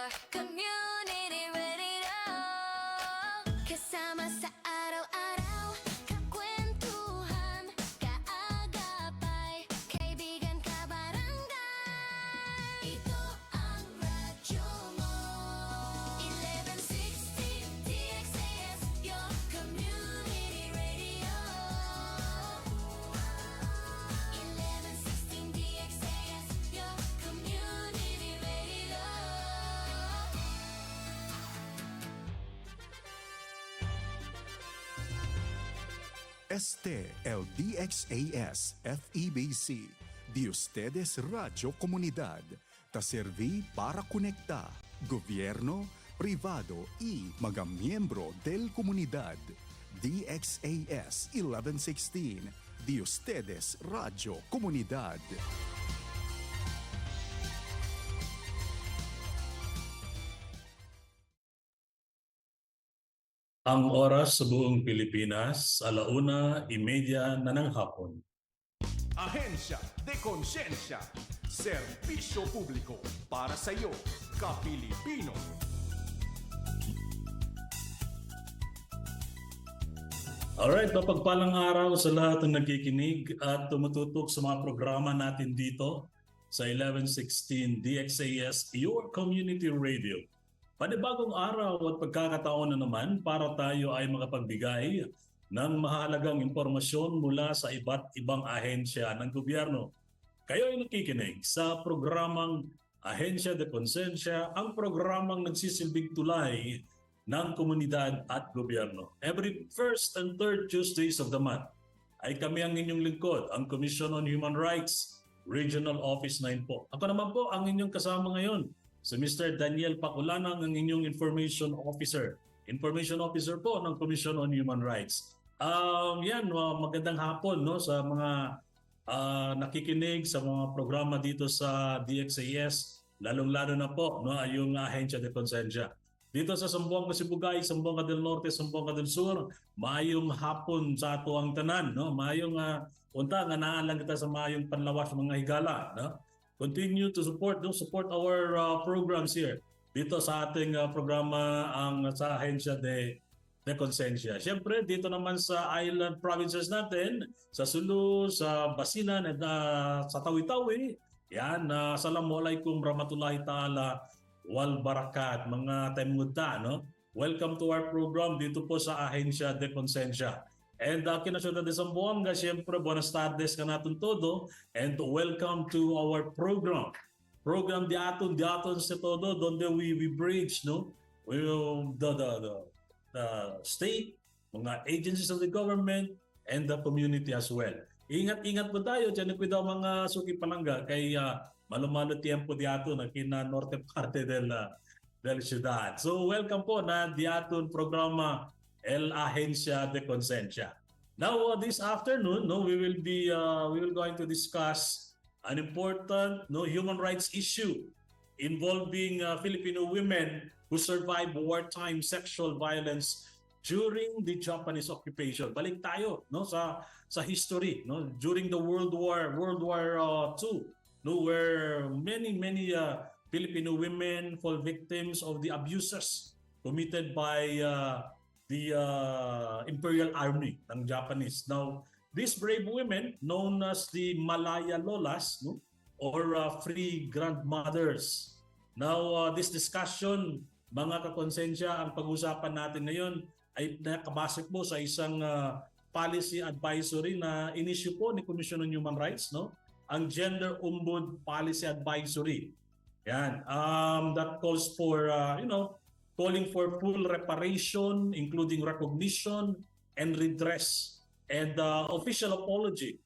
your community radio. Kasama sa araw-araw, kakwentuhan, kaagapay, kaibigan, kabarangay. Ito ang radyo mo. 1160 DXAS, your community radio. 1116 DXAS, your community radio. Este el DXAS FEBC, de ustedes Radio Comunidad, te serví para conectar gobierno, privado y mga miembro del comunidad. DXAS 1116, de ustedes Radio Comunidad. Ang oras sa buong Pilipinas, 1:30 na ng hapon. Ahensya de Konsensya. Serbisyo publiko para sa iyo, ka-Pilipino. Alright, mapagpalang araw sa lahat ng nagkikinig at tumututok sa mga programa natin dito sa 1116 DXAS, your community radio. Panibagong araw at pagkakataon na naman para tayo ay makapagbigay ng mahalagang impormasyon mula sa iba't ibang ahensya ng gobyerno. Kayo ay nakikinig sa programang Ahensya de Konsensya, ang programang nagsisilbing tulay ng komunidad at gobyerno. Every first and third Tuesdays of the month ay kami ang inyong lingkod, ang Commission on Human Rights, Regional Office 9 po. Ako naman po ang inyong kasama ngayon, si Mr. Daniel Paculanang, ang inyong Information Officer. Information Officer po ng Commission on Human Rights. Magandang hapon no, sa mga nakikinig sa mga programa dito sa DXAS, lalong-lalo na po no, yung Ahensya de Konsensya. Dito sa Zamboanga Sibugay, Zamboanga del Norte, Zamboanga del Sur, maayong hapon sa ato ang tanan. No? Maayong unta nga naalang kita sa maayong panlawas mga higala. No? Continue to support our programs here dito sa ating programa ang sa Ahensya de Konsensya. Siyempre dito naman sa island provinces natin, sa Sulu, sa Basinan at sa Tawi-Tawi. Yan, Assalamualaikum warahmatullahi ta'ala wal barakat, mga taimudta, no? Welcome to our program dito po sa Ahensya de Konsensya. And kinasyonan de Zamboanga, siyempre, buenas tardes ka natin todo and welcome to our program. Program di aton sa todo, donde we bridge, no? The state, mga agencies of the government, and the community as well. Ingat-ingat po tayo, dyan po daw mga suki palangga, kay malo-malo tiempo di aton na kina norte parte del ciudad. So welcome po na di aton programa El Ahensya de Konsensya. Now this afternoon, no, we will going to discuss an important human rights issue involving Filipino women who survived wartime sexual violence during the Japanese occupation. Balik tayo no sa history no during the World War II, no, where many Filipino women fall victims of the abuses committed by the Imperial Army ng Japanese. Now, these brave women, known as the Malaya Lolas, no, or free grandmothers. Now, this discussion, mga kakonsensya, ang pag-usapan natin ngayon ay nakabase po sa isang policy advisory na inisyu po ni Commission on Human Rights, no? Ang Gender Ombud Policy Advisory. Yan, that calls for calling for full reparation, including recognition and redress, and official apology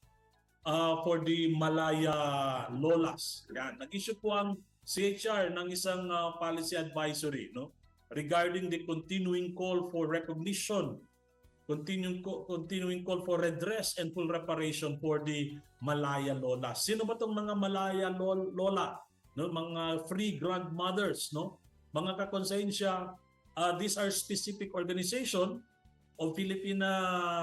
for the Malaya Lolas. Yan, nag-issue po ang CHR ng isang policy advisory, no, regarding the continuing call for recognition, continuing call for redress and full reparation for the Malaya Lola. Sino ba tong mga Malaya Lola? No, mga free grandmothers, no? Mga kakonsensya, these are specific organization of Filipina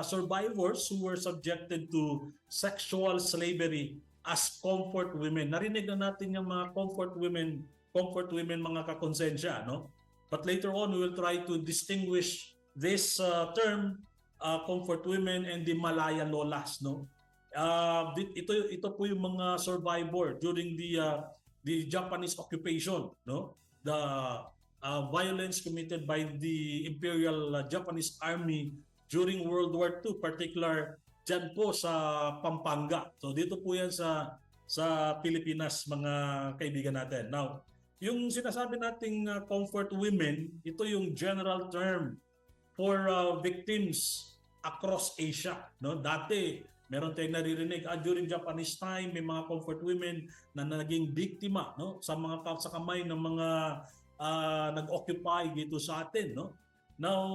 survivors who were subjected to sexual slavery as comfort women. Narinig na natin yung mga comfort comfort women mga kakonsensya, no? But later on, we will try to distinguish this term, comfort women and the Malaya Lolas, no? Ito po yung mga survivor during the Japanese occupation, no? The violence committed by the Imperial Japanese Army during World War II, particular dyan po sa Pampanga. So dito po yan sa Pilipinas, mga kaibigan natin. Now, yung sinasabi nating comfort women, ito yung general term for victims across Asia, no? Dati meron tayong naririnig during Japanese time may mga comfort women na naging biktima, no, sa kamay ng mga nag-occupy dito sa atin, no. Now,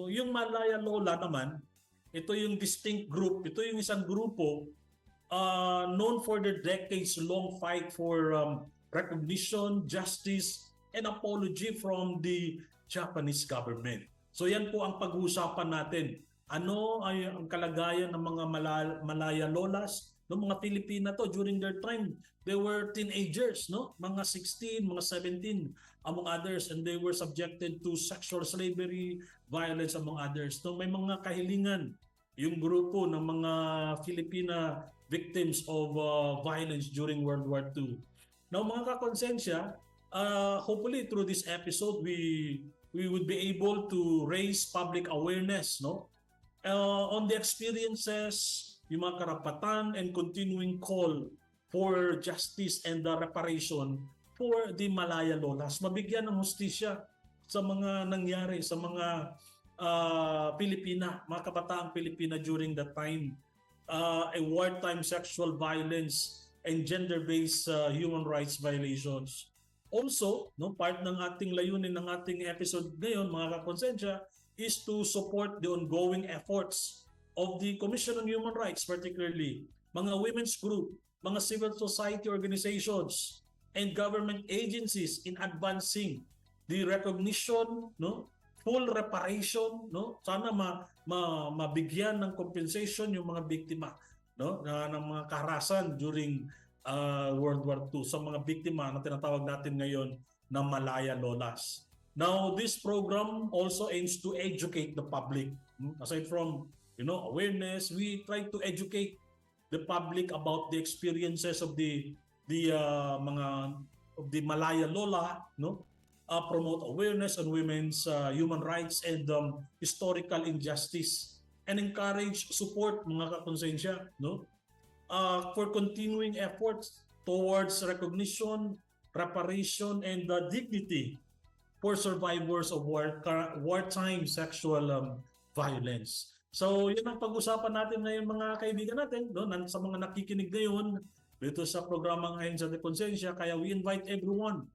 yung Malaya Lola naman, ito yung distinct group, ito yung isang grupo known for their decades-long fight for recognition, justice, and apology from the Japanese government. So yan po ang pag-uusapan natin. Ano ay ang kalagayan ng mga Malaya Lolas, no, mga Pilipina to during their time? They were teenagers, no? Mga 16, mga 17 among others, and they were subjected to sexual slavery, violence among others. So may mga kahilingan yung grupo ng mga Filipina victims of violence during World War II. Now mga kakonsensya, hopefully through this episode we would be able to raise public awareness, no, on the experiences, yung mga karapatan and continuing call for justice and reparation for the Malaya Lolas. Mabigyan ng hustisya sa mga nangyari sa mga Pilipina, mga kabataang Pilipina during that time. A wartime sexual violence and gender-based human rights violations. Also, no, part ng ating layunin ng ating episode ngayon, mga kakonsensya, is to support the ongoing efforts of the Commission on Human Rights, particularly mga women's group, mga civil society organizations, and government agencies in advancing the recognition, no, full reparation, no, sana mabigyan ng compensation yung mga biktima, no, ng mga karahasan during World War II sa mga biktima na tinatawag natin ngayon na Malaya Lolas. Now, this program also aims to educate the public. Aside from, awareness, we try to educate the public about the experiences of the Malaya Lola, no? Promote awareness on women's human rights and historical injustice, and encourage support, mga kakonsensya, no? For continuing efforts towards recognition, reparation, and dignity for survivors of wartime sexual violence. So, yun ang pag-usapan natin ngayon, mga kaibigan natin, no? Sa mga nakikinig ngayon dito sa programang Ahensya de Konsensya. Kaya we invite everyone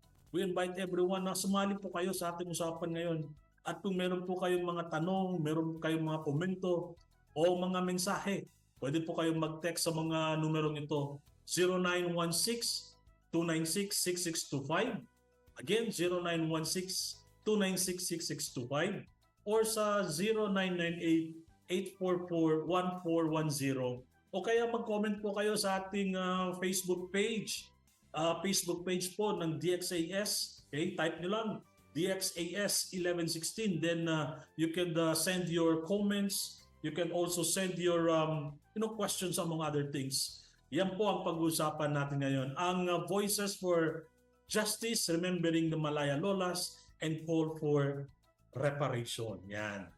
na sumali po kayo sa ating usapan ngayon. At kung meron po kayong mga tanong, meron po kayong mga komento o mga mensahe, pwede po kayong mag-text sa mga numerong ito, 0916-296-6625. Again, 0916-296-6625 or sa 0998-844-1410. O kaya mag-comment po kayo sa ating Facebook page. Facebook page po ng DXAS. Okay, type nyo lang DXAS 1116. Then you can send your comments. You can also send your questions among other things. Yan po ang pag-uusapan natin ngayon. Ang Voices for Justice, Remembering the Malaya Lolas, and Call for Reparation. Yan.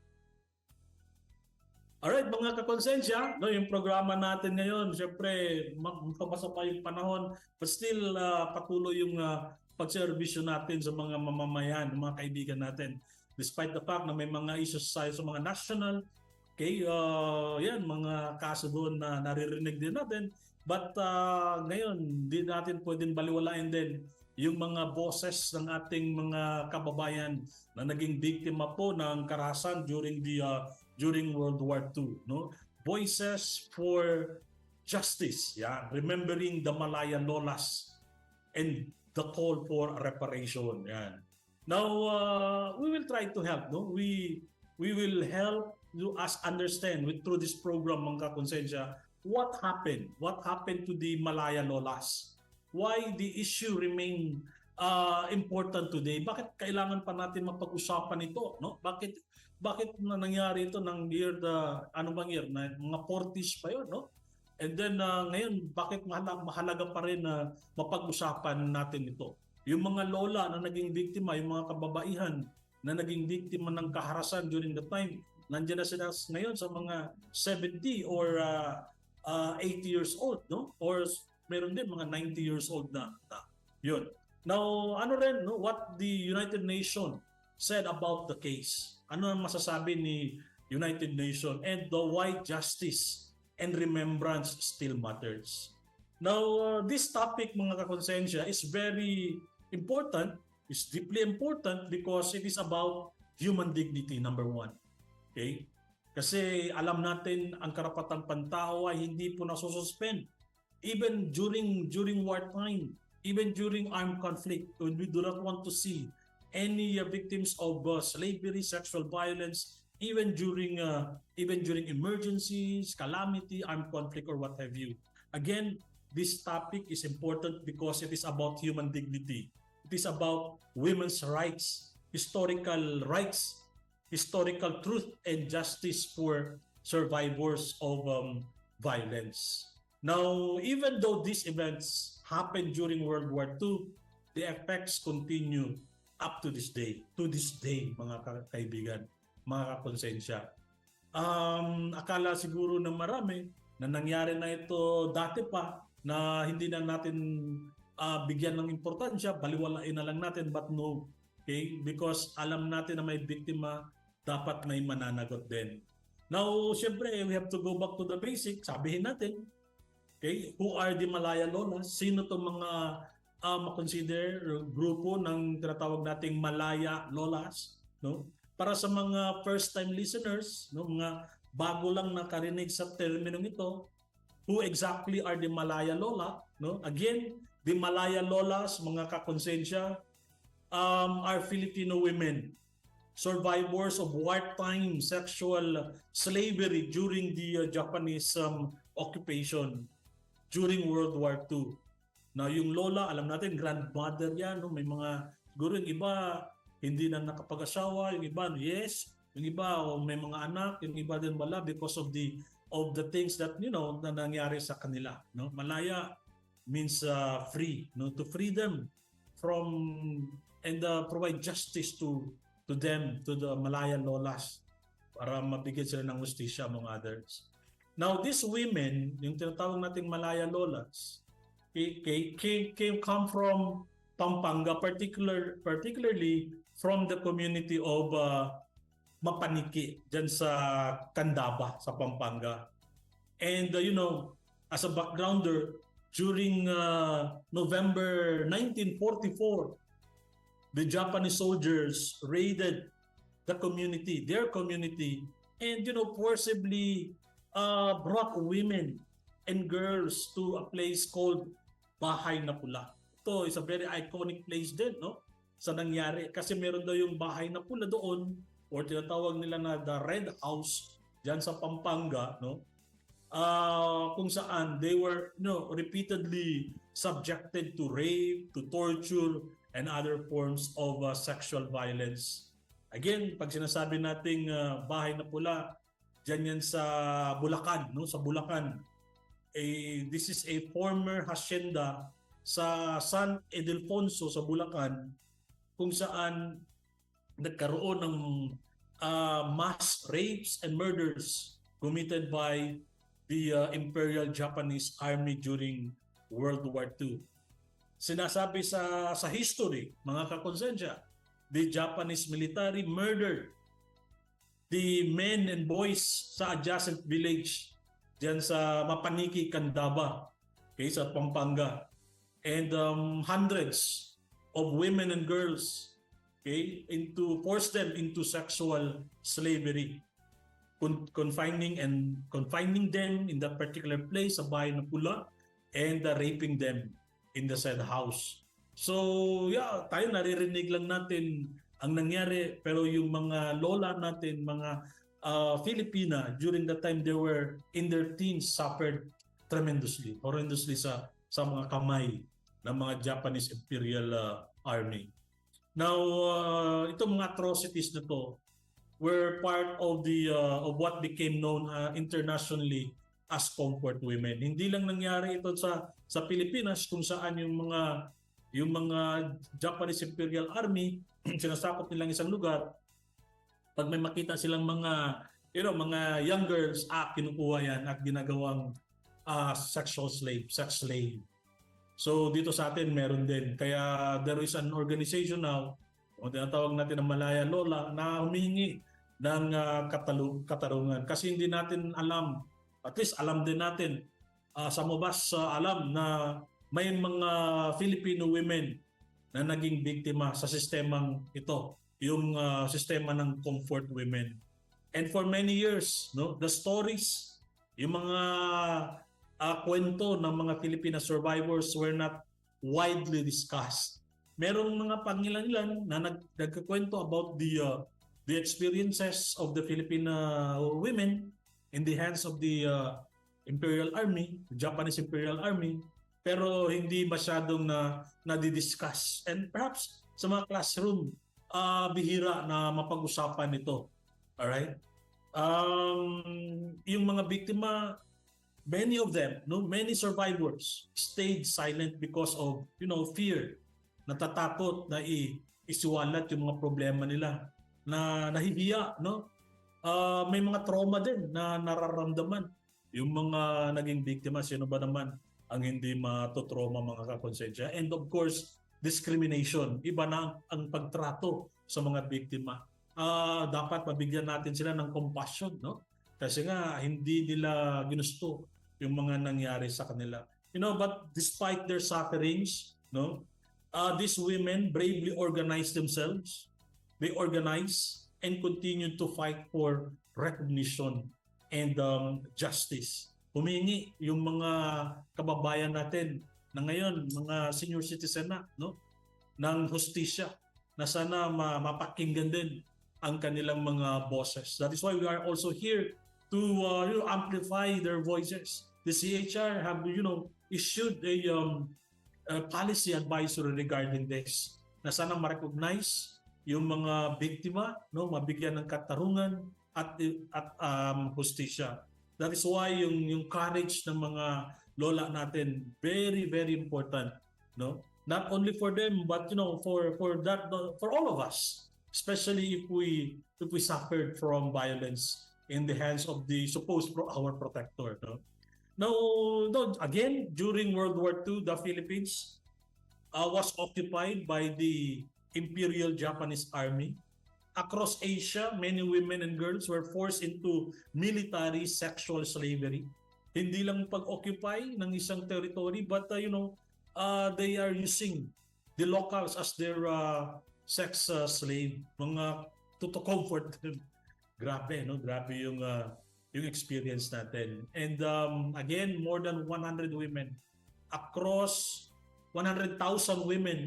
Alright, mga kakonsensya, no, yung programa natin ngayon, syempre, magpapasa pa yung panahon, but still patuloy yung pagserbisyo natin sa mga mamamayan, mga kaibigan natin. Despite the fact na may mga issues sa mga national, okay, yan, mga kaso doon na naririnig din natin, but ngayon, di natin pwedeng baliwalain din yung mga boses ng ating mga kababayan na naging biktima po ng karahasan during World War II, no? Voices for Justice, yeah, remembering the Malaya Lolas and the call for reparation. Yan. Now, we will try to help, no? We will help you us understand through this program, mga kakonsensya, what happened to the Malaya Lolas. Why the issue remain important today? Bakit kailangan pa natin mapag-usapan ito, no? Bakit na nangyari ito ng year ano bang year na mga 40s pa 'yon, no? And then ngayon bakit mahalaga pa rin na mapag-usapan natin ito? Yung mga lola na naging biktima, yung mga kababaihan na naging biktima ng kaharasan during the time, nandiyan na sila ngayon sa mga 70 or 80 years old, no? Or meron din mga 90 years old na. Yun. Now, ano rin, no? What the United Nations said about the case. Ano ang masasabi ni United Nations and the why justice and remembrance still matters. Now, this topic, mga kakonsensya, is very important, is deeply important because it is about human dignity, number one. Okay? Kasi alam natin ang karapatang pantao ay hindi po nasususpend. Even during wartime, even during armed conflict, when we do not want to see any victims of slavery, sexual violence, even during emergencies, calamity, armed conflict, or what have you. Again, this topic is important because it is about human dignity. It is about women's rights, historical truth and justice for survivors of violence. Now, even though these events happened during World War II, the effects continue up to this day. To this day, mga kaibigan, mga kakonsensya. Akala siguro ng marami na nangyari na ito dati pa na hindi na natin bigyan ng importansya, baliwalain na lang natin, but no. Okay? Because alam natin na may biktima, dapat may mananagot din. Now, syempre, we have to go back to the basic. Sabihin natin, okay, who are the Malaya Lolas? Sino itong mga makonsider grupo ng tinatawag nating Malaya Lolas? No? Para sa mga first-time listeners, no, mga bago lang nakarinig sa terminong ito, who exactly are the Malaya Lola? No? Again, the Malaya Lolas, mga kakonsensya, are Filipino women, survivors of wartime sexual slavery during the Japanese occupation during World War II. Now, yung lola, alam natin, grandmother yan. No? May mga, siguro yung iba, hindi na nakapag-asawa. Yung iba, yes. Yung iba, may mga anak. Yung iba din wala because of the things that, na nangyari sa kanila. No? Malaya means free. No? To free them from and provide justice to them, to the Malaya Lolas, para mabigyan sila ng hustisya among others. Now, these women, yung tinatawag nating Malaya Lolas, come from Pampanga, particularly from the community of Mapaniki, dyan sa Candaba, sa Pampanga. And, as a backgrounder, during November 1944, the Japanese soldiers raided their community, and forcibly brought women and girls to a place called Bahay na Pula. Ito is a very iconic place din, no? Sa nangyari. Kasi meron daw yung Bahay na Pula doon, or tinatawag nila na the Red House, dyan sa Pampanga, no? Kung saan they were repeatedly subjected to rape, to torture, and other forms of sexual violence. Again, pag sinasabi nating Bahay na Pula, dyan yan sa Bulacan, no? Sa Bulacan. This is a former hacienda sa San Ildefonso sa Bulacan, kung saan nagkaroon ng mass rapes and murders committed by the Imperial Japanese Army during World War II. Sinasabi sa history, mga kakonsensya, the Japanese military murdered the men and boys sa adjacent village diyan sa Mapaniki, Candaba, okay, sa Pampanga. And hundreds of women and girls, okay, force them into sexual slavery, confining them in that particular place sa Bahay na Pula, and raping them in the said house. So, tayo naririnig lang natin ang nangyari, pero yung mga lola natin, mga Filipina, during that time they were in their teens, suffered horrendously sa mga kamay ng mga Japanese Imperial Army. Now, itong mga atrocities na to were part of the of what became known internationally as comfort women. Hindi lang nangyari ito sa Pilipinas kung saan yung mga Japanese Imperial Army sinasakop nilang isang lugar, pag may makita silang mga mga young girls, kinukuha yan at ginagawang sexual slave, sex slave. So dito sa atin meron din. Kaya there is an organization now, o tinatawag natin ang Malaya Lola, na humihingi ng katarungan. Kasi hindi natin alam, at least alam din natin, sa mabas alam na may mga Filipino women na naging biktima sa sistemang ito, yung sistema ng comfort women. And for many years, the stories, yung mga kwento ng mga Filipina survivors were not widely discussed. Merong mga pangilan-ilan na nagkakwento about the experiences of the Filipina women in the hands of the Imperial Army, the Japanese Imperial Army, pero hindi masyadong nadidiscuss. And perhaps sa mga classroom, bihira na mapag-usapan ito. Alright? Yung mga biktima, many of them, many survivors stayed silent because of, fear. Natatakot na isiwalat yung mga problema nila, na nahihiya, may mga trauma din na nararamdaman yung mga naging biktima. Sino ba naman ang hindi matotrauma, mga kakonsensya? And of course, discrimination. Iba na ang pagtrato sa mga biktima. Dapat mabigyan natin sila ng compassion, kasi nga hindi nila ginusto yung mga nangyari sa kanila. But despite their sufferings, these women bravely organized themselves. They organized and continued to fight for recognition and justice. Humingi yung mga kababayan natin na ngayon, mga senior citizen na, ng hustisya, na sana mapakinggan din ang kanilang mga boses. That is why we are also here to amplify their voices. The CHR have issued a policy advisory regarding this, na sana ma-recognize yung mga biktima, mabigyan ng katarungan at hustisya. That is why yung courage ng mga lola natin, very, very important, not only for them, but for all of us, especially if we suffered from violence in the hands of the supposed our protector. Now, again, during World War II, the Philippines was occupied by the Imperial Japanese Army. Across Asia, many women and girls were forced into military sexual slavery. Hindi lang pag-occupy ng isang territory, but they are using the locals as their sex slave, mga to comfort them. Grabe, grabe yung experience natin. And again, more than 100,000 women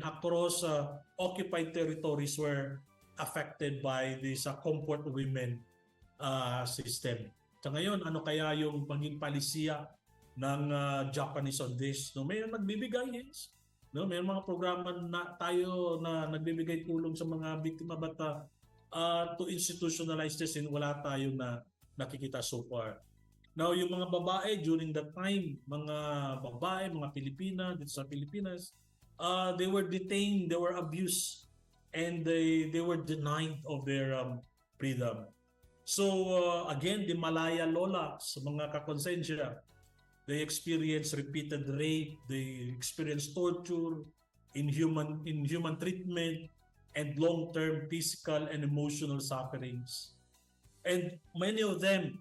across occupied territories were affected by this comfort women system. Sa ngayon, ano kaya yung paging palisiya ng Japanese on this? May nagbibigay, yes. May mga programa na tayo na nagbibigay tulong sa mga biktima, but to institutionalize this, wala tayo na nakikita so far. Now, yung mga babae during that time, mga babae, mga Pilipina dito sa Pilipinas, they were detained, they were abused, and they were denied of their freedom. So again, the Malaya Lola, sa mga kakonsensya, they experienced repeated rape, they experienced torture, inhuman treatment, and long-term physical and emotional sufferings. And many of them,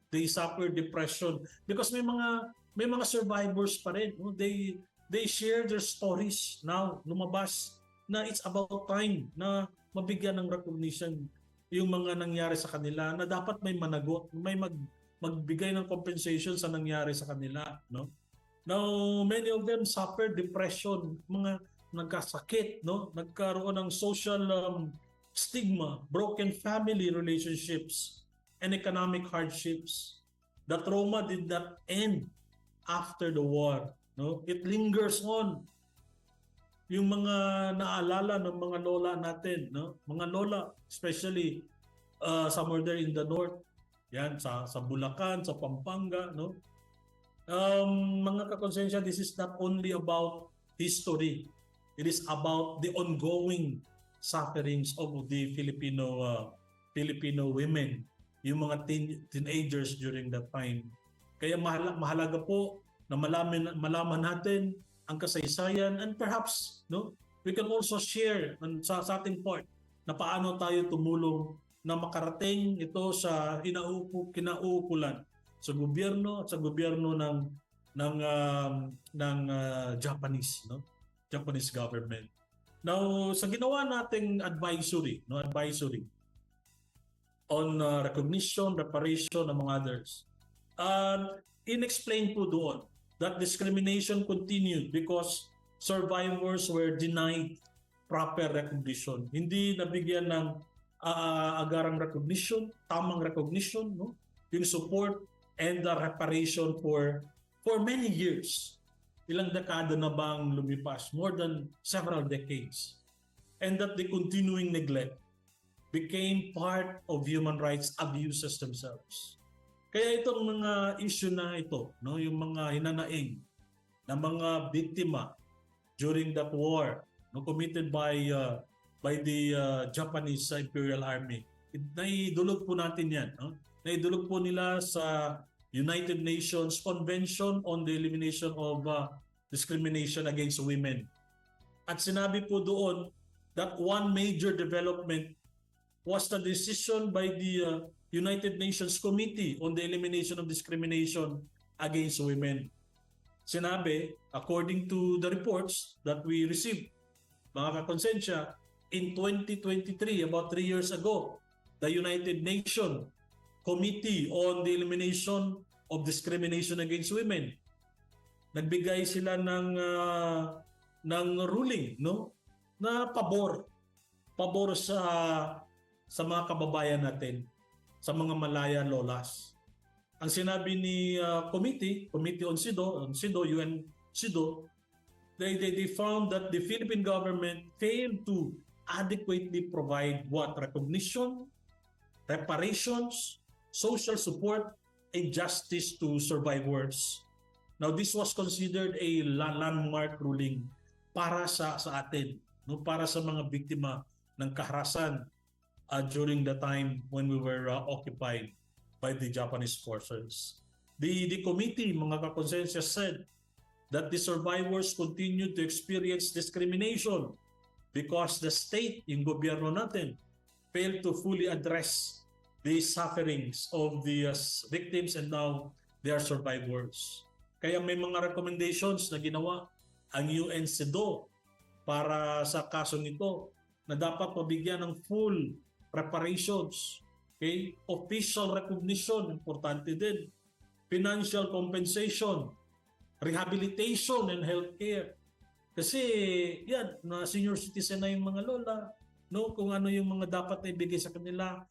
they suffer depression because may mga survivors pa rin. They share their stories now, lumabas na it's about time na mabigyan ng recognition yung mga nangyari sa kanila, na dapat may managot, may magbigay ng compensation sa nangyari sa kanila. Now, many of them suffer depression, mga nagkasakit, nagkaroon ng social stigma, broken family relationships, and economic hardships. The trauma did not end after the war. It lingers on. yung mga naalala ng mga lola natin, no? Mga lola, especially somewhere there in the north, yan sa Bulacan, sa Pampanga, no? Mga kakonsensya, this is not only about history. It is about the ongoing sufferings of the Filipino women, yung mga teenagers during that time. Kaya mahalaga po na malaman natin ang kasaysayan, and perhaps we can also share sa ating part na paano tayo tumulong na makarating ito sa kinauukulan sa gobyerno at sa gobyerno ng Japanese government. Now, sa ginawa nating advisory on recognition, reparation, among others, inexplain po doon that discrimination continued because survivors were denied proper recognition. Hindi nabigyan ng agarang recognition, tamang recognition, no? Yung support and the reparation for many years. Ilang dekada na bang lumipas? More than several decades. And that the continuing neglect became part of human rights abuses themselves. Kaya itong mga issue na ito, no, yung mga hinanaing na mga biktima during that war, no, committed by the Japanese Imperial Army, naidulog po natin yan. No? Naidulog po nila sa United Nations Convention on the Elimination of Discrimination Against Women. At sinabi po doon that one major development was the decision by the United Nations Committee on the Elimination of Discrimination Against Women. Sinabi, according to the reports that we received, mga kakonsensya, in 2023, about 3 years ago, the United Nations Committee on the Elimination of Discrimination Against Women, nagbigay sila ng ruling, no, na pabor sa mga kababayan natin, sa mga Malaya lolas. Ang sinabi ni Committee on CEDAW, UN CEDAW, they found that the Philippine government failed to adequately provide recognition, reparations, social support, and justice to survivors. Now, this was considered a landmark ruling para sa atin, no, para sa mga biktima ng kaharasan during the time when we were occupied by the Japanese forces. The committee, mga kakonsensya, said that the survivors continued to experience discrimination because the state, yung gobyerno natin, failed to fully address the sufferings of the victims, and now they are survivors. Kaya may mga recommendations na ginawa ang UN CEDAW para sa kasong ito na dapat mabigyan ng full reparations, okay? Official recognition, importante din. Financial compensation, rehabilitation and healthcare. Kasi yan, na senior citizen na yung mga lola, no, kung ano yung mga dapat na ibigay sa kanila,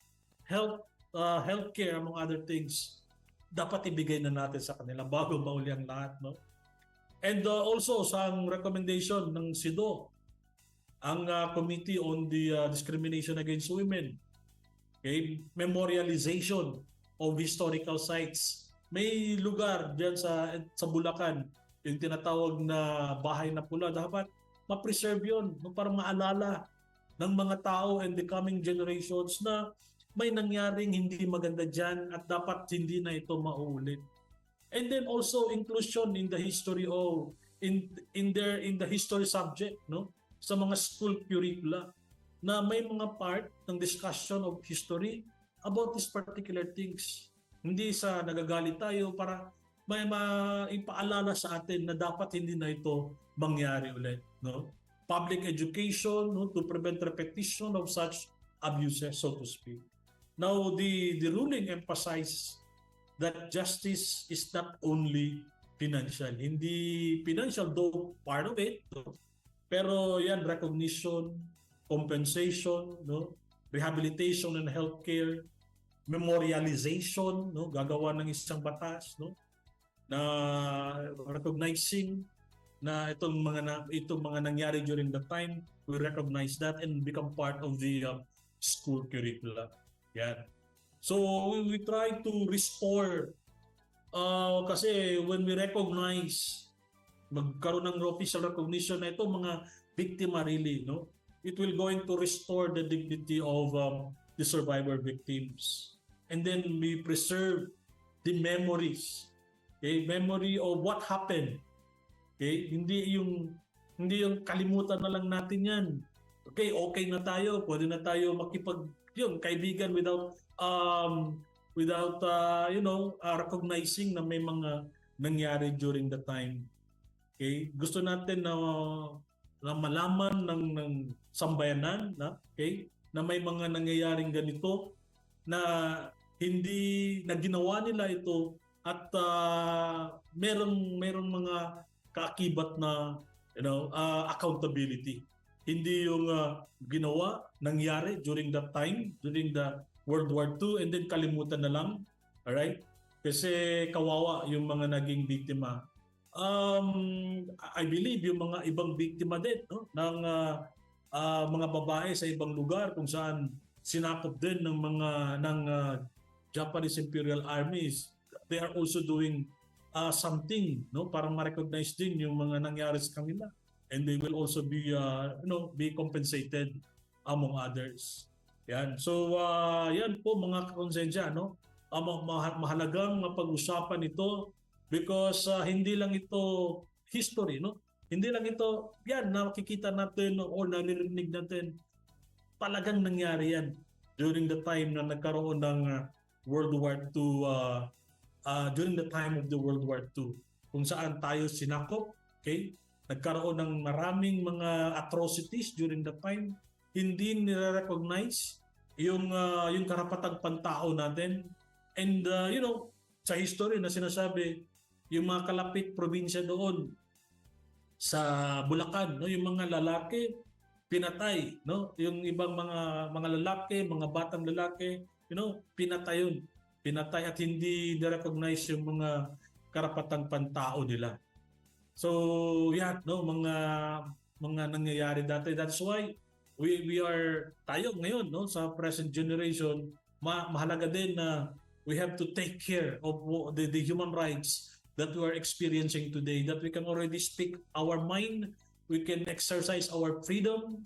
healthcare among other things, dapat ibigay na natin sa kanila bago mauli ang lahat, no? And also sa recommendation ng CEDAW, ang Committee on the Discrimination Against Women, okay, memorialization of historical sites. May lugar diyan sa Bulacan, yung tinatawag na Bahay na Pula, dapat ma-preserve yun, no, para maalala ng mga tao and the coming generations na may nangyaring hindi maganda dyan at dapat hindi na ito mauulit. And then also inclusion in the history of in the history subject, no, sa mga school curricula, na may mga part ng discussion of history about these particular things. Hindi sa nagagalit tayo, para may maipaalala sa atin na dapat hindi na ito mangyari ulit, no? Public education, no, to prevent repetition of such abuses, so to speak. Now, the ruling emphasizes that justice is not only financial. Hindi financial, though part of it, no? Pero yan, recognition, compensation, no, rehabilitation and healthcare, memorialization, no, gagawa ng isang batas, no, na recognizing na itong mga nangyari during the time, we recognize that and become part of the school curricula. Yan. So we try to restore kasi when we recognize, magkaroon ng official recognition na ito mga biktima really, no? It will going to restore the dignity of the survivor victims. And then we preserve the memories. Okay, memory of what happened. Okay, hindi yung kalimutan na lang natin 'yan. Okay na tayo, pwede na tayo kaibigan without recognizing na may mga nangyari during the time. Okay, gusto natin na malaman ng sambayanan na may mga nangyayaring ganito na hindi na ginawa nila ito at meron mga kaakibat na accountability. Hindi yung ginawa, nangyari during that time, during the World War II, and then kalimutan na lang. Alright? Kasi kawawa yung mga naging biktima. I believe yung mga ibang biktima din ng mga babae sa ibang lugar kung saan sinakop din ng Japanese Imperial Armies. They are also doing something para ma-recognize din yung mga nangyari sa kanila, and they will also be compensated among others. Yan. So yan po mga kakonsensya, mahalagang pag-usapan ito because hindi lang ito history, hindi lang ito yan nakikita natin o naririnig natin, talagang nangyari yan during the time na nagkaroon ng World War II, during the time of the World War II, kung saan tayo sinakop, okay? Nagkaroon ng maraming mga atrocities during the time, hindi nire-recognize yung karapatang pantao natin. And sa history na sinasabi, yung mga kalapit probinsya doon sa Bulacan, yung mga lalaki pinatay, yung ibang mga lalaki, mga batang lalaki, pinatay yun. Pinatay at hindi na-recognize yung mga karapatang pantao nila. So, yan, mga nangyayari dati. That's why we are tayo ngayon, sa present generation, mahalaga din na we have to take care of the human rights that we are experiencing today, that we can already speak our mind, we can exercise our freedom,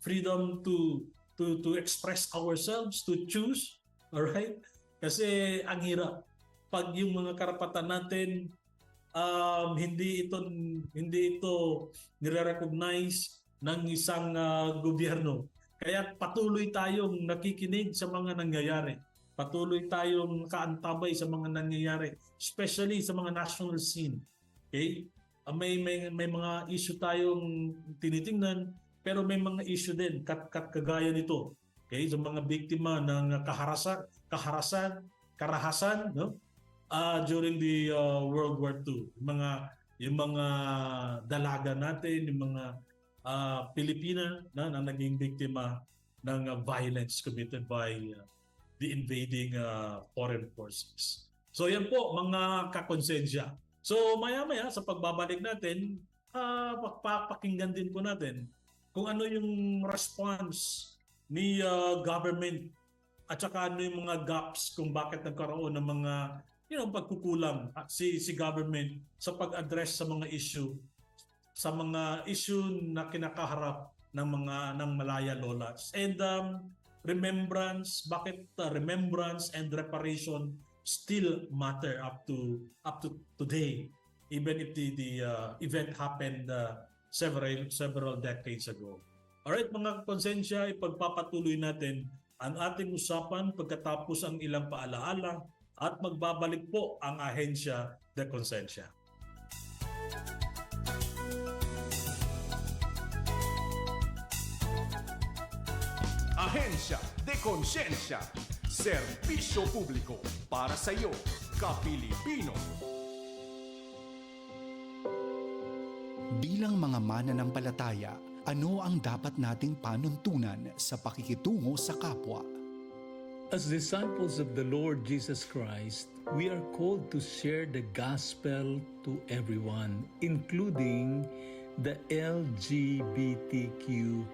freedom to express ourselves, to choose, all right? Kasi ang hirap pag yung mga karapatan natin hindi ito nire-recognize ng isang gobyerno. Kaya patuloy tayong nakikinig sa mga nangyayari. Patuloy tayong kaantabay sa mga nangyayari, especially sa mga national scene. Okay? May mga issue tayong tinitingnan, pero may mga issue din kagaya nito. Okay, sa mga biktima ng karahasan, during the World War II, yung mga dalaga natin, yung mga Pilipina na naging biktima ng violence committed by the invading foreign forces. So yan po mga kakonsensya. So maya-maya sa pagbabalik natin, pakinggan din po natin kung ano yung response ni government at saka ano yung mga gaps kung bakit nagkaroon ng mga pagkukulang si government sa pag-address sa mga issue na kinakaharap ng Malaya Lolas. And remembrance and reparation still matter up to today, even if the event happened several decades ago. Alright mga konsensya, ipagpapatuloy natin ang ating usapan pagkatapos ang ilang paalaala at magbabalik po ang Ahensya de Konsensya. Ahensya de Konsensya, serbisyo publiko para sa iyo, ka-Pilipino. Bilang mga mananampalataya, ano ang dapat nating panuntunan sa pakikitungo sa kapwa? As disciples of the Lord Jesus Christ, we are called to share the gospel to everyone, including the LGBTQ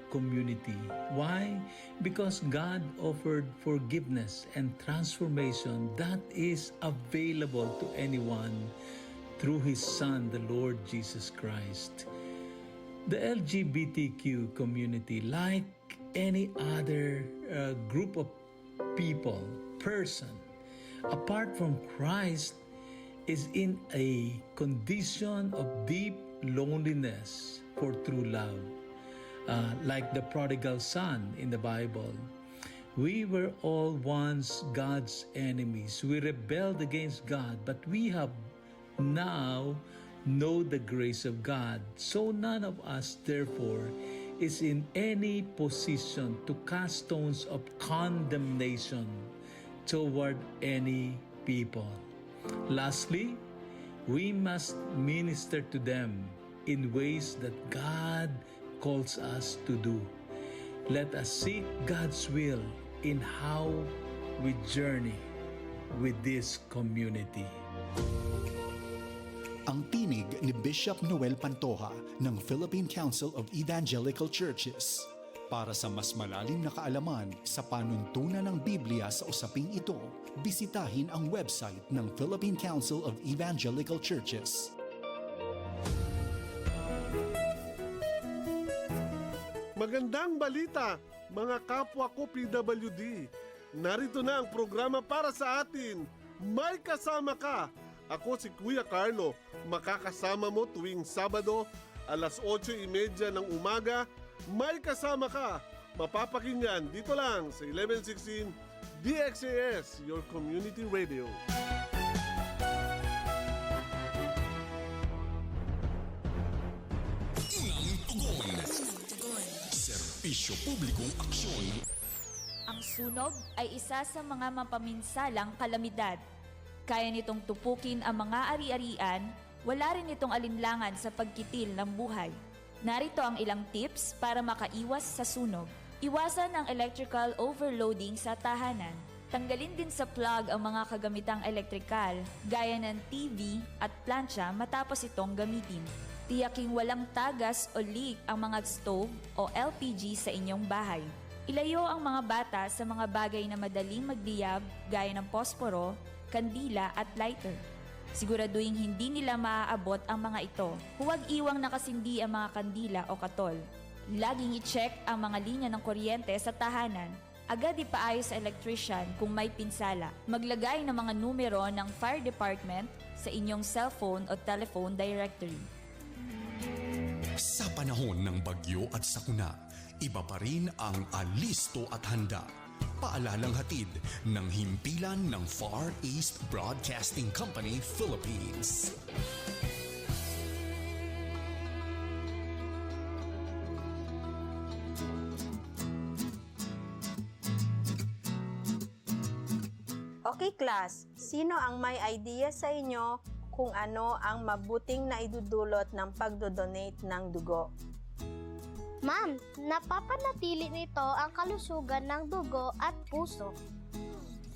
community. Why? Because God offered forgiveness and transformation that is available to anyone through His Son, the Lord Jesus Christ. The LGBTQ community, like any other group of people, person, apart from Christ, is in a condition of deep loneliness for true love. Like the prodigal son in the Bible. We were all once God's enemies. We rebelled against God, but we have now know the grace of God. So none of us, therefore, is in any position to cast stones of condemnation toward any people. Lastly, we must minister to them in ways that God calls us to do. Let us seek God's will in how we journey with this community. Ang tinig ni Bishop Noel Pantoja ng Philippine Council of Evangelical Churches. Para sa mas malalim na kaalaman sa panuntunan ng Biblia sa usaping ito, bisitahin ang website ng Philippine Council of Evangelical Churches. Magandang balita, mga kapwa ko PWD. Narito na ang programa para sa atin. May kasama ka. Ako si Kuya Carlo. Makakasama mo tuwing Sabado, alas 8:30 ng umaga. May kasama ka. Mapapakinggan dito lang sa 1116 DXAS, your community radio. Serbisyo publikong aksyon. Ang sunog ay isa sa mga mapaminsalang kalamidad. Kaya nitong tupukin ang mga ari-arian, wala rin itong alinlangan sa pagkitil ng buhay. Narito ang ilang tips para makaiwas sa sunog. Iwasan ang electrical overloading sa tahanan. Tanggalin din sa plug ang mga kagamitang elektrikal, gaya ng TV at plancha matapos itong gamitin. Tiyaking walang tagas o leak ang mga stove o LPG sa inyong bahay. Ilayo ang mga bata sa mga bagay na madaling magliyab gaya ng posporo, kandila at lighter. Siguraduhin hindi nila maaabot ang mga ito. Huwag iwang nakasindi ang mga kandila o katol. Laging i-check ang mga linya ng kuryente sa tahanan. Agad ipaayos sa electrician kung may pinsala. Maglagay ng mga numero ng fire department sa inyong cellphone o telephone directory. Sa panahon ng bagyo at sakuna, iba pa rin ang alisto at handa. Paalalang hatid ng himpilan ng Far East Broadcasting Company, Philippines. Okay class, sino ang may idea sa inyo kung ano ang mabuting na idudulot ng pagdodonate ng dugo? Ma'am, napapanatili nito ang kalusugan ng dugo at puso.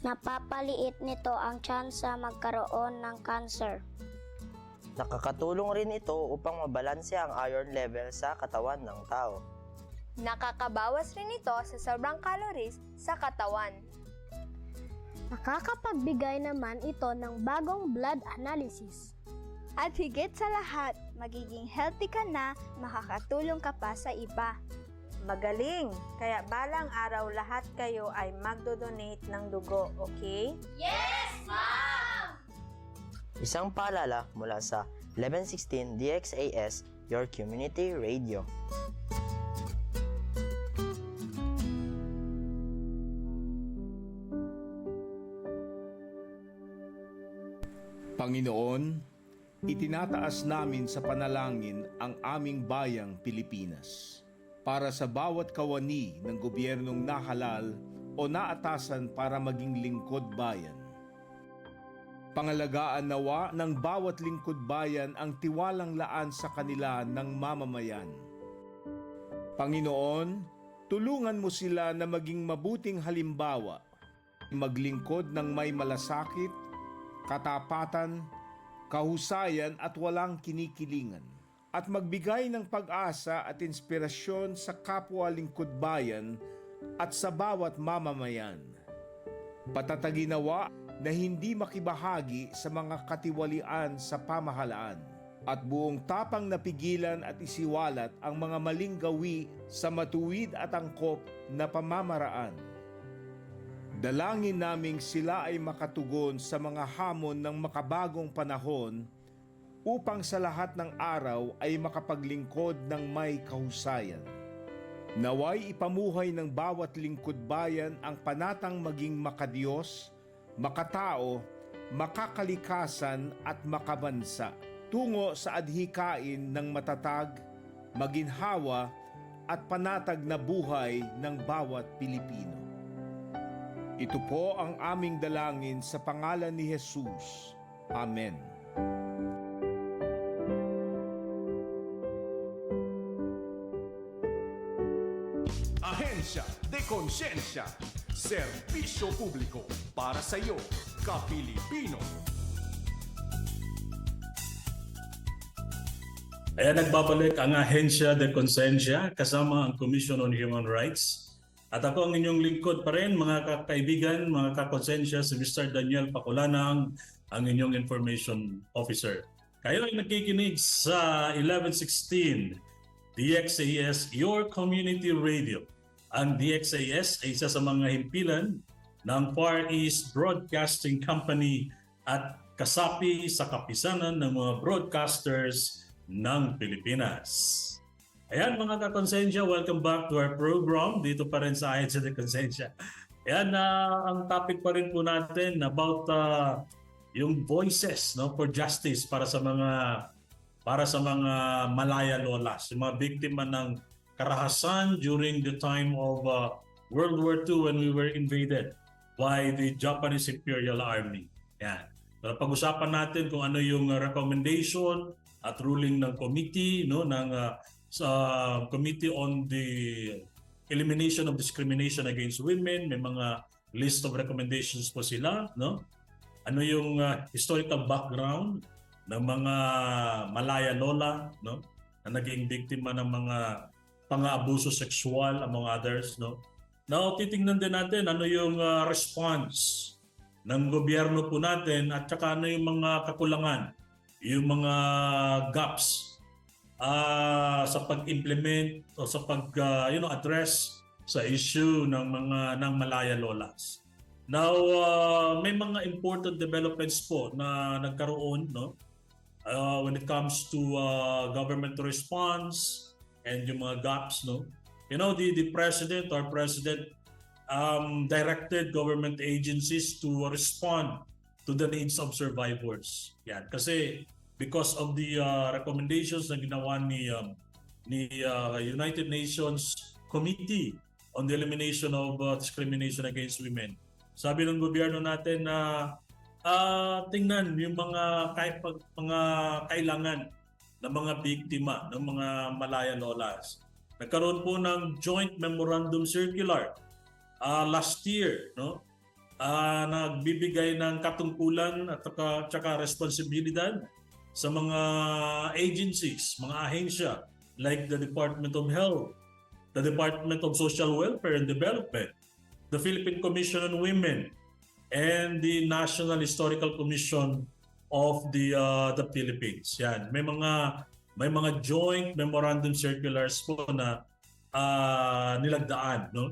Napapaliit nito ang tsansa magkaroon ng cancer. Nakakatulong rin ito upang mabalanse ang iron level sa katawan ng tao. Nakakabawas rin ito sa sobrang calories sa katawan. Nakakapagbigay naman ito ng bagong blood analysis. At higit sa lahat, magiging healthy ka na, makakatulong ka pa sa iba. Magaling! Kaya balang araw lahat kayo ay magdodonate ng dugo, okay? Yes, Mom! Isang paalala mula sa 1116 DXAS, your community radio. Panginoon, itinataas namin sa panalangin ang aming bayang Pilipinas para sa bawat kawani ng gobyernong nahalal o naatasan para maging lingkod bayan. Pangalagaan nawa ng bawat lingkod bayan ang tiwalang laan sa kanila ng mamamayan. Panginoon, tulungan mo sila na maging mabuting halimbawa maglingkod ng may malasakit, katapatan, kahusayan at walang kinikilingan, at magbigay ng pag-asa at inspirasyon sa kapwa lingkod bayan at sa bawat mamamayan. Patataginawa na hindi makibahagi sa mga katiwalian sa pamahalaan at buong tapang napigilan at isiwalat ang mga maling gawi sa matuwid at angkop na pamamaraan. Dalangin naming sila ay makatugon sa mga hamon ng makabagong panahon upang sa lahat ng araw ay makapaglingkod ng may kahusayan. Naway ipamuhay ng bawat lingkod bayan ang panatang maging makadiyos, makatao, makakalikasan at makabansa tungo sa adhikain ng matatag, maginhawa at panatag na buhay ng bawat Pilipino. Ito po ang aming dalangin sa pangalan ni Jesus. Amen. Ahensya de Konsensya, serbisyo publiko para sa iyo, ka-Pilipino. Ayan, nagbabalik ang Ahensya de Konsensya kasama ang Commission on Human Rights. At ako ang inyong lingkod pa rin, mga kaibigan, mga kakonsensya, si Mr. Daniel Paculanang, ang inyong Information Officer. Kayo ay nakikinig sa 1116 DXAS, Your Community Radio. Ang DXAS ay isa sa mga himpilan ng Far East Broadcasting Company at kasapi sa kapisanan ng mga broadcasters ng Pilipinas. Ayan mga kakonsensya, welcome back to our program dito pa rin sa Ahensya de Konsensya. Ayan, ang topic pa rin po natin about yung voices, no, for justice para sa mga malaya lolas, yung mga biktima ng karahasan during the time of World War II when we were invaded by the Japanese Imperial Army. Ayan. So, pag-usapan natin kung ano yung recommendation at ruling ng committee, no, ng sa Committee on the Elimination of Discrimination Against Women. May mga list of recommendations po sila, no? Ano yung historical background ng mga malaya lola, no, na naging biktima ng mga pang-aabuso sexual among others, no? Now titingnan din natin ano yung response ng gobyerno po natin at saka ano yung mga kakulangan, yung mga gaps sa pag-implement o sa address sa issue ng malaya lolas. Now may mga important developments po na nagkaroon, no, when it comes to government response and yung mga gaps, no. You know, the president directed government agencies to respond to the needs of survivors. Yan, kasi because of the recommendations na ginawa ni United Nations Committee on the Elimination of Discrimination Against Women. Sabi ng gobyerno natin na tingnan yung mga kailangan ng mga biktima ng mga malaya lolas. Nagkaroon po ng joint memorandum circular last year, no? Nagbibigay ng katungkulan at saka responsibilidad sa mga agencies, mga ahensya like the Department of Health, the Department of Social Welfare and Development, the Philippine Commission on Women, and the National Historical Commission of the Philippines. Yan, may mga joint memorandum circulars po na nilagdaan, no?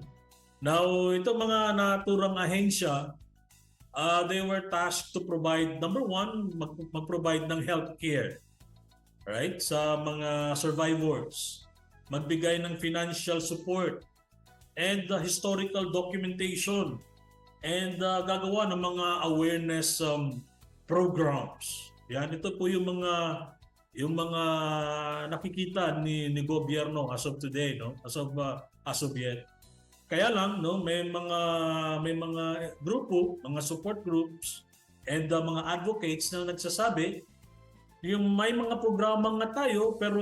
Now, itong mga naturang ahensya, they were tasked to provide, number one, mag-provide ng health care, right, sa mga survivors, magbigay ng financial support and historical documentation, and gagawa ng mga awareness programs. Yan, ito po yung mga nakikita ni gobyerno as of today, no, as of yet. Kaya lang, no, may mga grupo, mga support groups and mga advocates na nagsasabi yung may mga programa nga tayo pero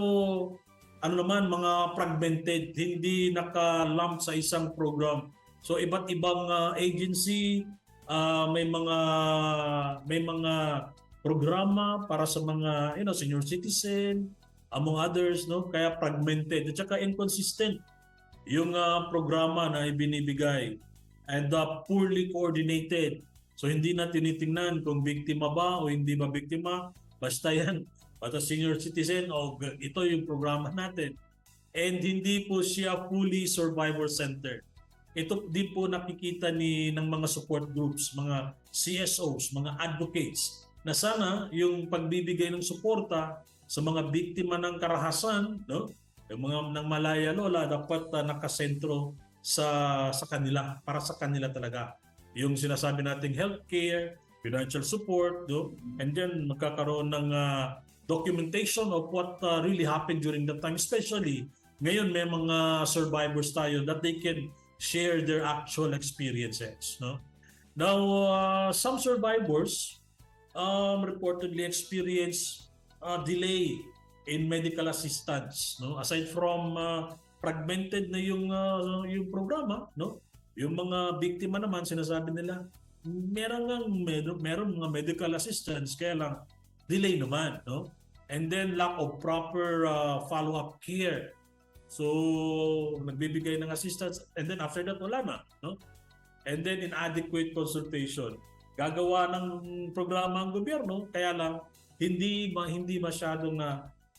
ano naman, mga fragmented, hindi naka-lump sa isang program. So iba't ibang agency, may mga programa para sa mga senior citizen, among others, no? Kaya fragmented at saka inconsistent yung programa na ibinibigay and poorly coordinated. So hindi na tinitingnan kung biktima ba o hindi ba biktima. Basta yan, basta senior citizen o ito yung programa natin. And hindi po siya fully survivor-centered. Ito din po nakikita ng mga support groups, mga CSOs, mga advocates, na sana yung pagbibigay ng suporta sa mga biktima ng karahasan, no? Yung mga ng malaya lola dapat nakasentro sa kanila, para sa kanila talaga. Yung sinasabi nating healthcare, financial support, no? And then magkakaroon ng documentation of what really happened during that time. Especially, ngayon may mga survivors tayo that they can share their actual experiences, no? Now, some survivors reportedly experience delay in medical assistance, no? Aside from fragmented na yung programa, no? Yung mga biktima naman sinasabi nila meron mga medical assistance kaya lang delay naman, no? And then lack of proper follow-up care. So nagbibigay ng assistance and then after that wala na, no? And then inadequate consultation. Gagawa ng programa ang gobyerno kaya lang hindi masyadong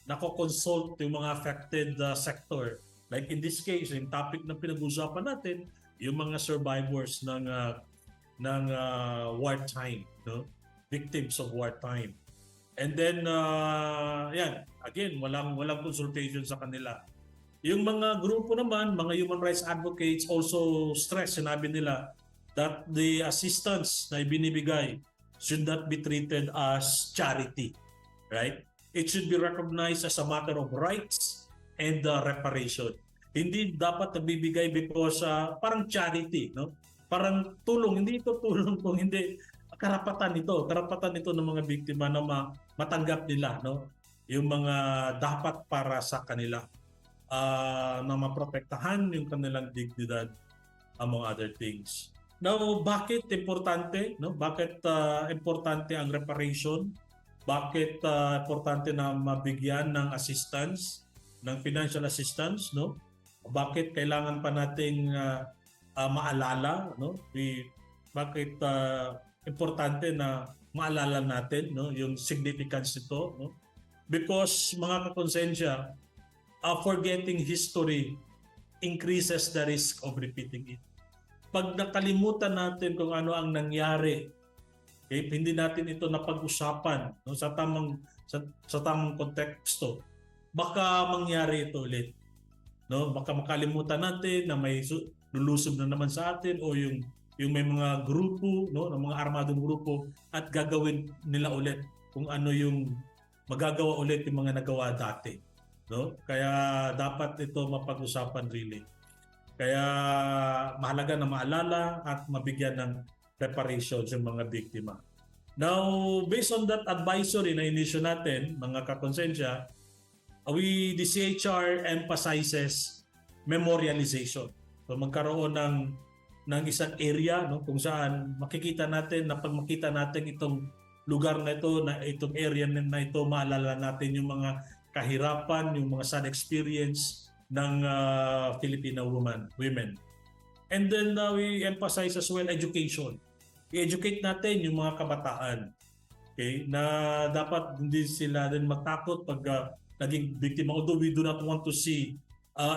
nako-consult yung mga affected sector. Like in this case, yung topic na pinag-usapan natin, yung mga survivors ng wartime, no? Victims of wartime. And then yan, again, walang consultation sa kanila. Yung mga grupo naman, mga human rights advocates also stress, sinabi nila that the assistance na ibinibigay should not be treated as charity, right? It should be recognized as a matter of rights and reparation. Hindi dapat nabibigay because parang charity, no? Parang tulong, hindi ito tulong kung hindi karapatan ito ng mga biktima na matanggap nila, no? Yung mga dapat para sa kanila na maprotektahan yung kanilang dignidad among other things. Now, bakit importante, no? Bakit importante ang reparation? Bakit importante na mabigyan ng assistance, ng financial assistance, no? Bakit kailangan pa nating maalala, no? Bakit importante na maalala natin, no, yung significance nito, no? Because mga kakonsensya, forgetting history increases the risk of repeating it. Pag nakalimutan natin kung ano ang nangyari, okay, hindi natin ito napag-usapan, no, sa tamang konteksto, baka mangyari ito ulit. No, baka makalimutan natin na may lulusob na naman sa atin o yung may mga grupo, no, ng mga armadong grupo at gagawin nila ulit kung ano yung magagawa ulit yung mga nagawa dati, no? Kaya dapat ito mapag-usapan really. Kaya mahalaga na maalala at mabigyan ng reparations yung mga biktima. Now, based on that advisory na inisyo natin, mga kakonsensya, the CHR emphasizes memorialization. So magkaroon ng isang area, no, kung saan makikita natin na pag makita natin itong lugar na ito, na itong area na ito, maalala natin yung mga kahirapan, yung mga sad experience ng Filipino women. And then we emphasize as well education. I-educate natin yung mga kabataan, okay, na dapat hindi sila din matakot pag naging biktima. Although we do not want to see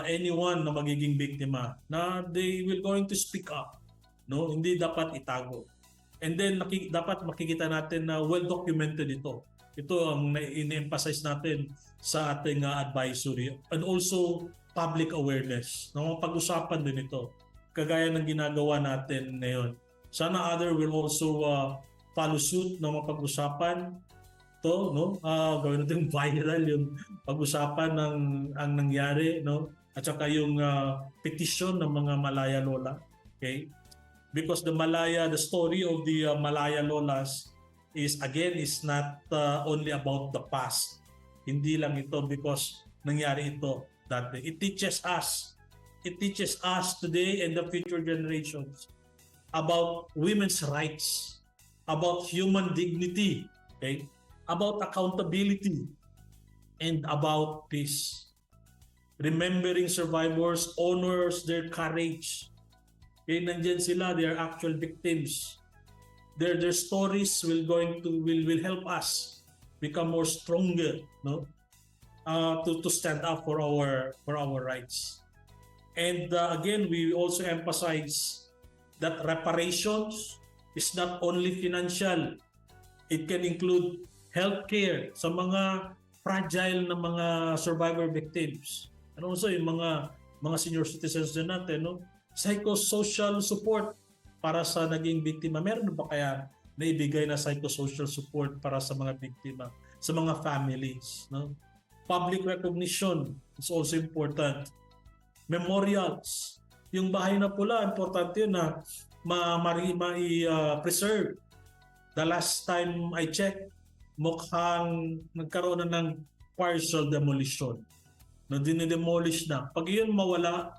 anyone na magiging biktima, na they will going to speak up, no? Hindi dapat itago. And then dapat makikita natin na well documented ito. Ito ang in-emphasize natin sa ating advisory, and also public awareness. No, pag-usapan din ito. Kagaya ng ginagawa natin ngayon. Sana other will also follow suit na mapag-usapan to, no? Gawin natin viral yung pag-usapan ng ang nangyari, no? At saka yung petition ng mga Malaya Lola, okay? Because the story of the Malaya Lolas is not only about the past. Hindi lang ito because nangyari ito dati. It teaches us today and the future generations about women's rights, about human dignity, okay? About accountability, and about peace. Remembering survivors honors their courage. Okay, nandyan sila, they are actual victims. Their stories will help us become more stronger, no? To stand up for our rights. And again, we also emphasize that reparations is not only financial. It can include healthcare sa mga fragile na mga survivor victims. And also yung mga senior citizens din natin, no? Psychosocial support para sa naging biktima. Meron ba kaya naibigay na psychosocial support para sa mga biktima, sa mga families, no? Public recognition is also important. Memorials. Yung bahay na pula, importante yun na preserve. The last time I checked, mukhang nagkaroon na ng partial demolition. Na dinidemolish na. Pag yun mawala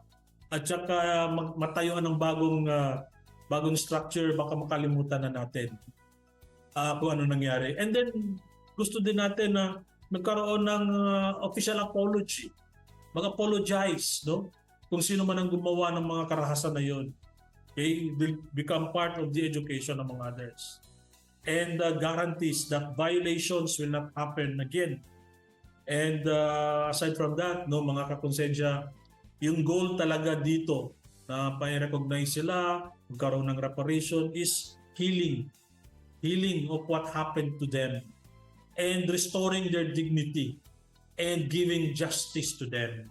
at saka matayuan ng bagong structure, baka makalimutan na natin kung ano nangyari. And then gusto din natin na nagkaroon ng official apology. Mag-apologize, no? Kung sino man ang gumawa ng mga karahasan na yun. Okay? Will become part of the education among others. And guarantees that violations will not happen again. And aside from that, no, mga kakonsensya, yung goal talaga dito na pa-recognize sila, magkaroon ng reparation is healing. Healing of what happened to them. And restoring their dignity. And giving justice to them.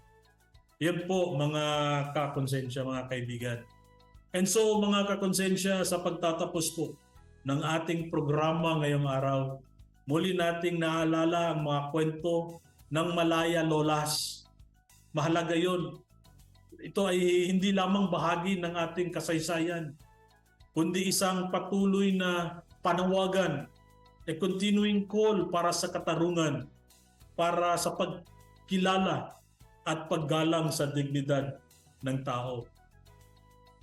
Yan po mga kakonsensya, mga kaibigan. And so mga kakonsensya, sa pagtatapos po ng ating programa ngayong araw, muli nating naalala ang mga kwento ng Malaya Lolas. Mahalaga yun. Ito ay hindi lamang bahagi ng ating kasaysayan, kundi isang patuloy na panawagan, a continuing call para sa katarungan, para sa pagkilala at paggalang sa dignidad ng tao.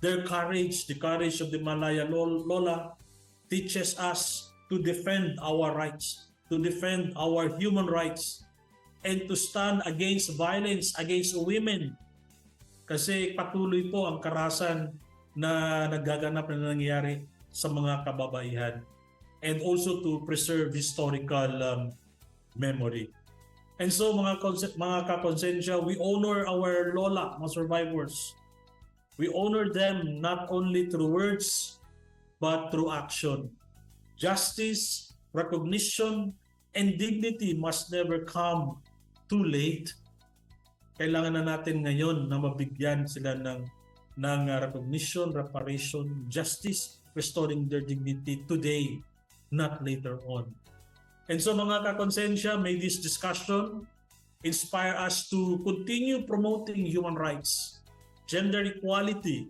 Their courage, the courage of the Malaya Lola, teaches us to defend our rights, to defend our human rights, and to stand against violence against women. Kasi patuloy po ang karahasan na nagaganap na nangyayari sa mga kababaihan. And also to preserve historical memory. And so mga kakonsensya, we honor our lola, mga survivors. We honor them not only through words, but through action. Justice, recognition, and dignity must never come too late. Kailangan na natin ngayon na mabigyan sila ng recognition, reparation, justice, restoring their dignity today, not later on. And so mga kakonsensya, may this discussion inspire us to continue promoting human rights, gender equality,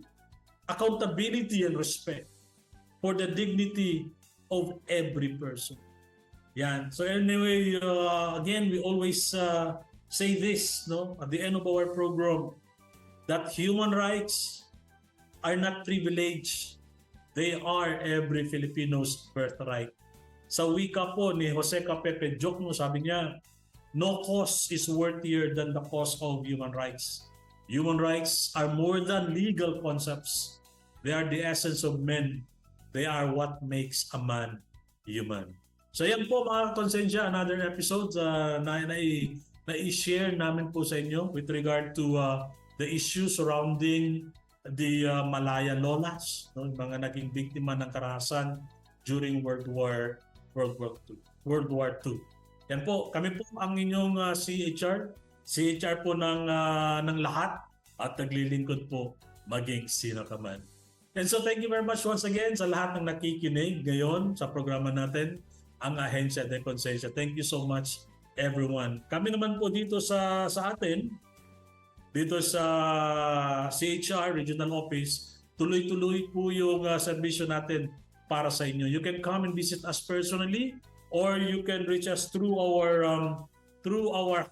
accountability, and respect for the dignity of every person. Yan. So anyway, again, we always say this, no, at the end of our program, that human rights are not privilege. They are every Filipino's birthright. Sa wika po ni Jose Capepe Jokno, sabi niya, no cause is worthier than the cause of human rights. Human rights are more than legal concepts. They are the essence of men. They are what makes a man human. So yan po mga konsensya, another episode na i-share namin po sa inyo with regard to the issue surrounding the Malaya Lolas, no? Mga naging biktima ng karahasan during World War II. Yan po, kami po ang inyong CHR po ng lahat at naglilingkod po maging sino ka man. And so thank you very much once again sa lahat ng nakikinig ngayon sa programa natin, ang Ahensya de Konsensya. Thank you so much everyone. Kami naman po dito sa atin, dito sa CHR Regional Office, tuloy-tuloy po yung serbisyo natin para sa inyo. You can come and visit us personally or you can reach us through our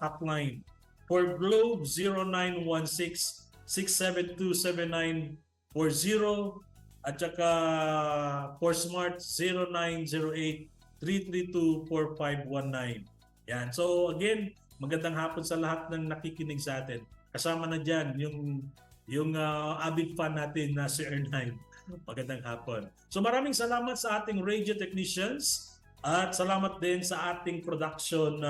hotline. For Globe 0916-672-7940 at saka for Smart 0908-332-4519. Yan. So again, magandang hapon sa lahat ng nakikinig sa atin. Kasama na dyan yung avid fan natin na si Ernine. Magandang hapon. So maraming salamat sa ating radio technicians at salamat din sa ating production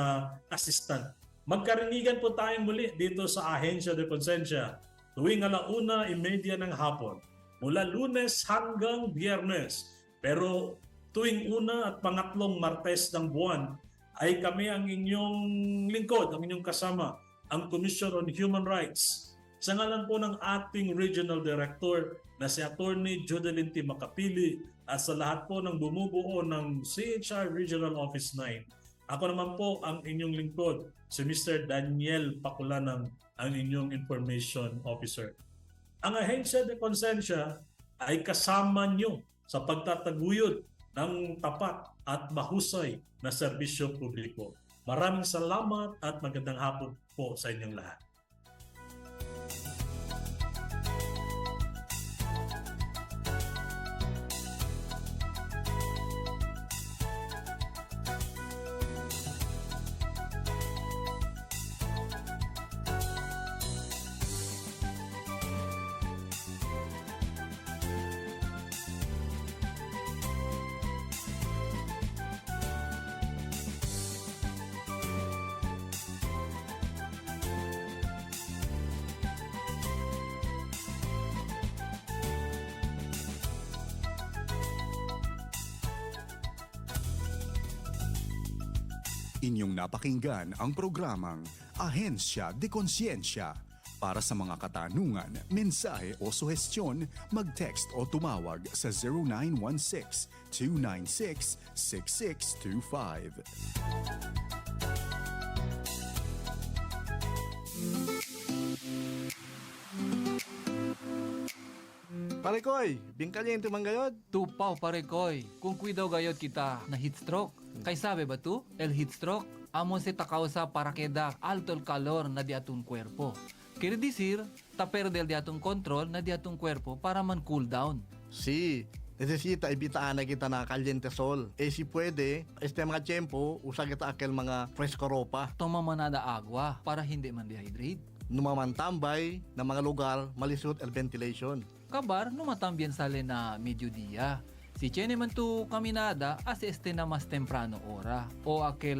assistant. Magkarinigan po tayong muli dito sa Ahensya de Konsensya tuwing 1:30 ng hapon mula Lunes hanggang Biyernes. Pero tuwing una at pangatlong Martes ng buwan ay kami ang inyong lingkod, ang inyong kasama, ang Commission on Human Rights. Sa ngalan po ng ating Regional Director na si Attorney Jodeline T. Macapili at sa lahat po ng bumubuo ng CHR Regional Office 9. Ako naman po ang inyong lingkod, si Mr. Daniel Pakulanang, ang inyong Information Officer. Ang Ahensya de Konsensya ay kasama nyo sa pagtataguyod ng tapat at mahusay na serbisyo publiko. Maraming salamat at magandang hapon po sa inyong lahat. Inyong napakinggan ang programang Ahensya de Konsensya. Para sa mga katanungan, mensahe o suhestyon, mag-text o tumawag sa 0916-296-6625. Parekoy, bingkaliente man gayod. Tupaw parekoy, kung kuidaw gayod kita na heat stroke. Kay sabi ba tu, el heat stroke, amon si takausa para queda alto el calor na di atun cuerpo. Quiere decir, ta perde el di atun control na di atun cuerpo para man cool down. Si, necesita evitaan na kita na caliente sol. Si pwede, mga tiyempo, usa kita aquel mga fresco ropa. Toma manada agua para hindi man dehydrate. Numamantambay na mga lugar, malisod el ventilation. Kabar, numatambien sale na mediodía. Si tiene man tu caminada, as na mas temprano ora o aquel